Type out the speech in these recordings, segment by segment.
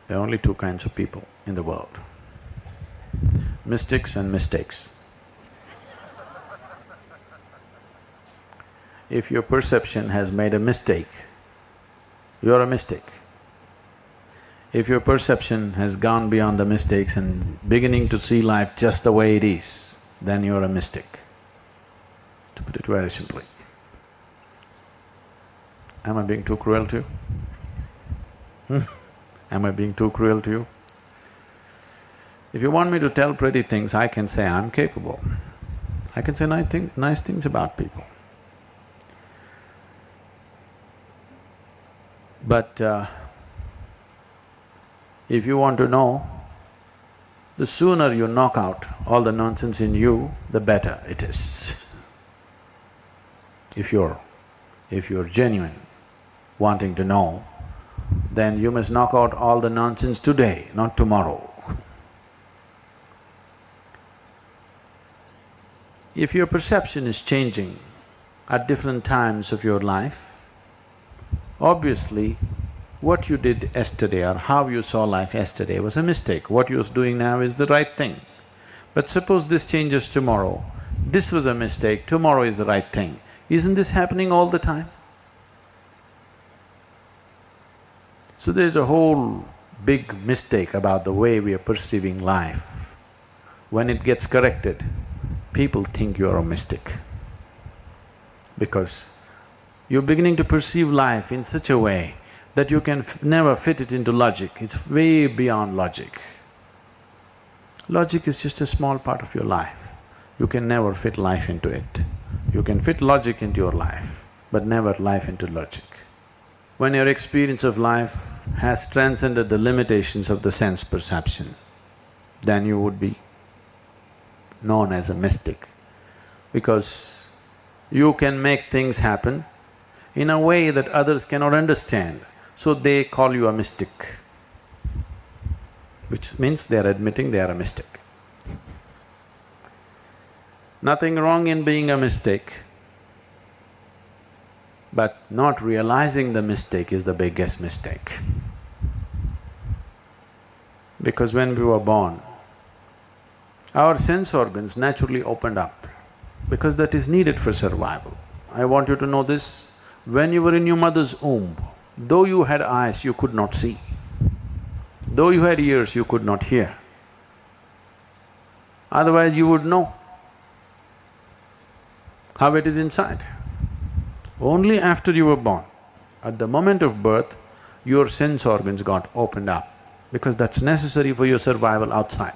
There are only two kinds of people in the world, mystics and mistakes. If your perception has made a mistake, you're a mistake. If your perception has gone beyond the mistakes and beginning to see life just the way it is, then you're a mystic, to put it very simply. Am I being too cruel to you? Am I being too cruel to you? If you want me to tell pretty things, I can say I'm capable. I can say nice things about people. But if you want to know, the sooner you knock out all the nonsense in you, the better it is. If you're genuine, wanting to know, then you must knock out all the nonsense today, not tomorrow. If your perception is changing at different times of your life, obviously what you did yesterday or how you saw life yesterday was a mistake. What you're doing now is the right thing. But suppose this changes tomorrow, this was a mistake, tomorrow is the right thing. Isn't this happening all the time? So there's a whole big mistake about the way we are perceiving life. When it gets corrected, people think you're a mystic. Because you're beginning to perceive life in such a way that you can never fit it into logic, it's way beyond logic. Logic is just a small part of your life. You can never fit life into it. You can fit logic into your life, but never life into logic. When your experience of life has transcended the limitations of the sense perception, then you would be known as a mystic, because you can make things happen in a way that others cannot understand, so they call you a mystic, which means they are admitting they are a mystic. Nothing wrong in being a mistake, but not realizing the mistake is the biggest mistake. Because when we were born, our sense organs naturally opened up, because that is needed for survival. I want you to know this, when you were in your mother's womb, though you had eyes, you could not see. Though you had ears, you could not hear. Otherwise you would know how it is inside. Only after you were born, at the moment of birth, your sense organs got opened up, because that's necessary for your survival outside.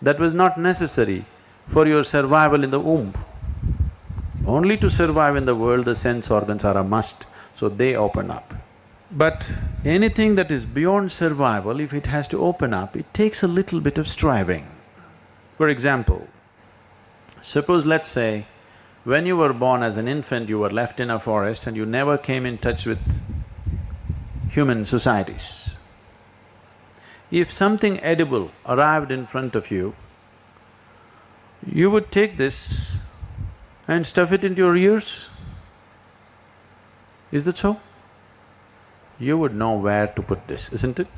That was not necessary for your survival in the womb. Only to survive in the world, the sense organs are a must, so they open up. But anything that is beyond survival, if it has to open up, it takes a little bit of striving. For example, suppose let's say, when you were born as an infant, you were left in a forest and you never came in touch with human societies. If something edible arrived in front of you, you would take this and stuff it into your ears. Is that so? You would know where to put this, isn't it?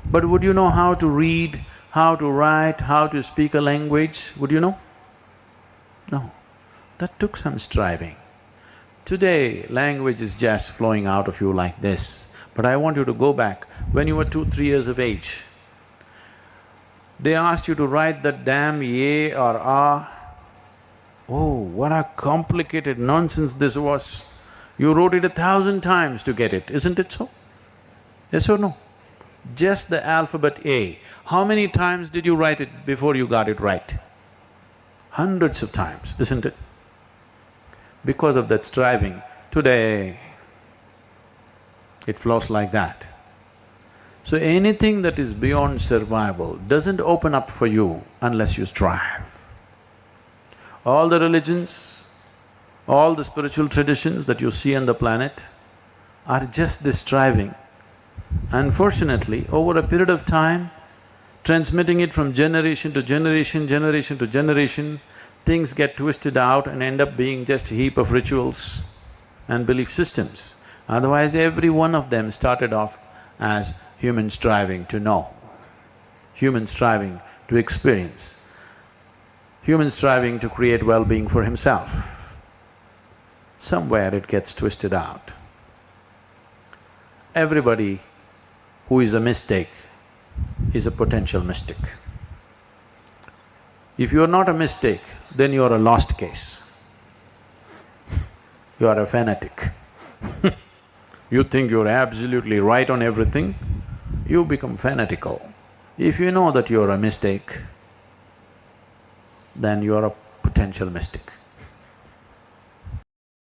But would you know how to read, how to write, how to speak a language? Would you know? No. That took some striving. Today, language is just flowing out of you like this. But I want you to go back, when you were 2, 3 years of age, they asked you to write that damn ye or ah. Oh, what a complicated nonsense this was. You wrote it 1,000 times to get it, isn't it so? Yes or no? Just the alphabet A. How many times did you write it before you got it right? Hundreds of times, isn't it? Because of that striving, today it flows like that. So anything that is beyond survival doesn't open up for you unless you strive. All the religions, all the spiritual traditions that you see on the planet are just this striving. Unfortunately, over a period of time, transmitting it from generation to generation, generation to generation, things get twisted out and end up being just a heap of rituals and belief systems. Otherwise, every one of them started off as human striving to know, human striving to experience, human striving to create well-being for himself. Somewhere it gets twisted out. Everybody who is a mistake is a potential mystic. If you are not a mistake, then you are a lost case. You are a fanatic. You think you're absolutely right on everything, you become fanatical. If you know that you're a mistake, then you're a potential mystic.